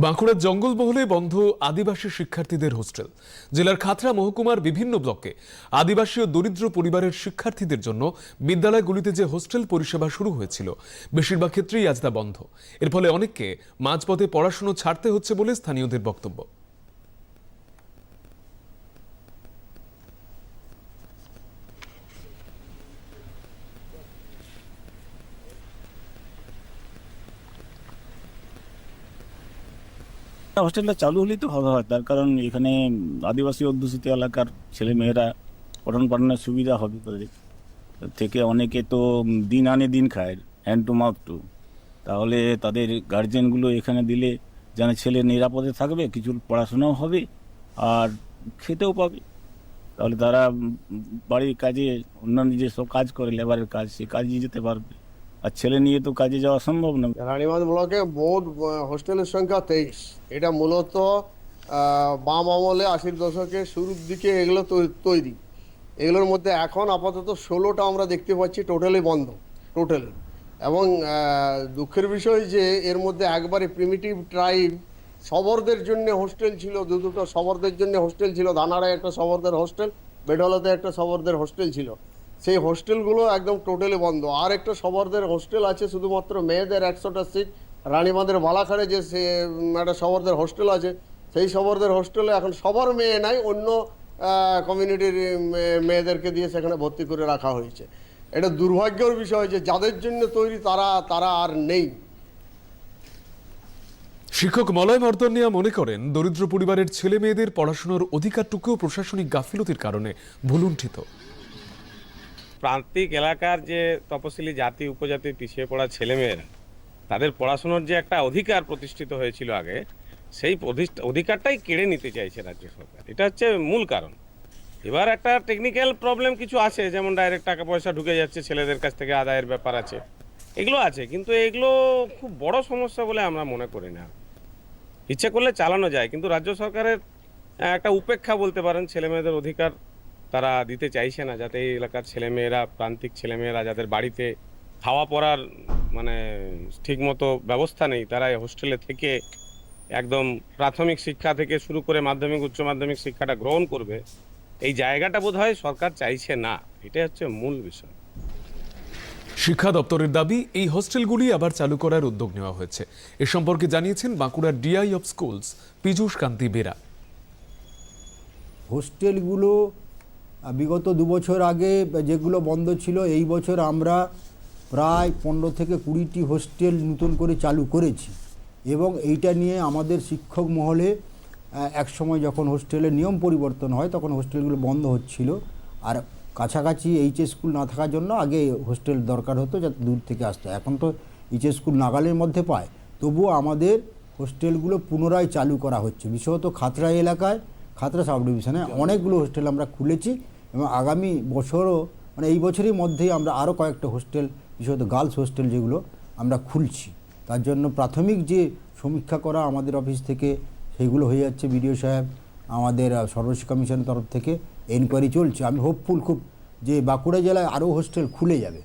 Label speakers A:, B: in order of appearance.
A: বাঁকুড়ার জঙ্গলমহলে বন্ধ আদিবাসী শিক্ষার্থীদের হোস্টেল। জেলার খাতড়া মহকুমার বিভিন্ন ব্লকে আদিবাসী ও দরিদ্র পরিবারের শিক্ষার্থীদের জন্য বিদ্যালয়গুলিতে যে হোস্টেল পরিষেবা শুরু হয়েছিল, বেশিরভাগ ক্ষেত্রেই আজ তা বন্ধ। এর ফলে অনেককে মাঝপথে পড়াশুনো ছাড়তে হচ্ছে বলে স্থানীয়দের বক্তব্য।
B: হোস্টেলটা চালু হলেই তো ভালো হয়, তার কারণ এখানে আদিবাসী অধ্যুষিত এলাকার ছেলে মেয়েরা পঠন পাঠনের সুবিধা হবে তাদের থেকে। অনেকে তো দিন আনে দিন খায়, হ্যান্ড টু মাউথ টু। তাহলে তাদের গার্জেনগুলো এখানে দিলে যেন ছেলে নিরাপদে থাকবে, কিছু পড়াশোনাও হবে আর খেতেও পাবে। তাহলে তারা বাড়ির কাজে অন্যান্য যেসব কাজ করে লেবারের কাজ, সে কাজে যেতে পারবে। আর ছেলে নিয়ে তো কাজে যাওয়া সম্ভব না।
C: রানীবাঁধ ব্লকে মোট হোস্টেলের সংখ্যা 23। এটা মূলত বাম আমলে 80-র দশকের শুরুর দিকে এগুলো তৈরি। এগুলোর মধ্যে এখন আপাতত 16টা আমরা দেখতে পাচ্ছি টোটালি বন্ধ, টোটালি। এবং দুঃখের বিষয় যে এর মধ্যে একবারে প্রিমিটিভ ট্রাইব শবরদের জন্য হোস্টেল ছিল, দুটো শবরদের জন্য হোস্টেল ছিল। ধানাড়ায় একটা শবরদের হোস্টেল, বেডলাতে একটা শবরদের হোস্টেল ছিল। সেই হোস্টেলগুলো একদম টোটালি বন্ধ। আর একটা শবরদের হোস্টেল আছে শুধুমাত্র মেয়েদের 100টা সিট। রানীবাঁধের বালাখাড়ে যে সে একটা শবরদের হোস্টেল আছে, সেই শবরদের হোস্টেলে এখন সবার মেয়ে নাই, অন্য কমিউনিটির মেয়েদেরকে দিয়ে সেখানে ভর্তি করে রাখা হয়েছে। এটা দুর্ভাগ্যের বিষয় যে যাদের জন্য তৈরি তারা আর নেই।
A: শিক্ষক মলয় মর্দনিয়া মনে করেন, দরিদ্র পরিবারের ছেলে মেয়েদের পড়াশোনার অধিকারটুকুও প্রশাসনিক গাফিলতির কারণে ভুলুণ্ঠিত।
D: প্রান্তিক এলাকার যে তপশিলি জাতি উপজাতি পিছিয়ে পড়া ছেলেমেয়েরা, তাদের পড়াশোনার যে একটা অধিকার প্রতিষ্ঠিত হয়েছিল আগে, সেই অধিকারটাই কেড়ে নিতে চাইছে রাজ্য সরকার। এটা হচ্ছে মূল কারণ। এবার একটা টেকনিক্যাল প্রবলেম কিছু আছে, যেমন ডাইরেক্ট টাকা পয়সা ঢুকে যাচ্ছে ছেলেদের কাছ থেকে, আদায়ের ব্যাপার আছে, এগুলো আছে। কিন্তু এগুলো খুব বড় সমস্যা বলে আমরা মনে করি না। ইচ্ছে করলে চালানো যায়, কিন্তু রাজ্য সরকারের একটা উপেক্ষা বলতে পারেন। ছেলেমেয়েদের অধিকার তারা দিতে চাইছে না, যাতে এই এলাকার ছেলেমেয়েরা, প্রান্তিক ছেলেমেয়েরা যাদের বাড়িতে খাওয়া পড়ার মানে ঠিকমতো ব্যবস্থা নেই, তারা এই হোস্টেলে থেকে একদম প্রাথমিক শিক্ষা থেকে শুরু করে মাধ্যমিক উচ্চ মাধ্যমিক শিক্ষাটা গ্রহণ করবে, এই জায়গাটা বোধহয় সরকার চাইছে না। এটাই হচ্ছে মূল বিষয়।
A: শিক্ষা দপ্তরের দাবি, এই হোস্টেলগুলি আবার চালু করার উদ্যোগ নেওয়া হয়েছে। এ সম্পর্কে জানিয়েছেন বাঁকুড়ার ডিআই অফ স্কুলস পীযূষ কান্তি বেরা।
E: হোস্টেলগুলো বিগত 2 বছর আগে যেগুলো বন্ধ ছিল, এই বছর আমরা প্রায় 15 থেকে 20টি হোস্টেল নতুন করে চালু করেছি। এবং এইটা নিয়ে আমাদের শিক্ষক মহলে এক সময় যখন হোস্টেলের নিয়ম পরিবর্তন হয়, তখন হোস্টেলগুলো বন্ধ হচ্ছিল। আর কাছাকাছি এইচএস স্কুল না থাকার জন্য আগে হোস্টেল দরকার হতো, যাতে দূর থেকে আসতো। এখন তো এইচএস স্কুল নাগালের মধ্যে পায়, তবুও আমাদের হোস্টেলগুলো পুনরায় চালু করা হচ্ছে। বিশেষত খাতড়া এলাকায়, খাতড়া সাব ডিভিশনে অনেকগুলো হোস্টেল আমরা খুলেছি এবং আগামী বছরও, মানে এই বছরের মধ্যেই আমরা আরও কয়েকটা হোস্টেল, বিশেষত গার্লস হোস্টেল যেগুলো আমরা খুলছি। তার জন্য প্রাথমিক যে সমীক্ষা করা আমাদের অফিস থেকে, সেগুলো হয়ে যাচ্ছে। বিডিও সাহেব, আমাদের সর্বশিক্ষা মিশনের তরফ থেকে এনকোয়ারি চলছে। আমি হোপফুল খুব যে বাঁকুড়া জেলায় আরও হোস্টেল খুলে যাবে।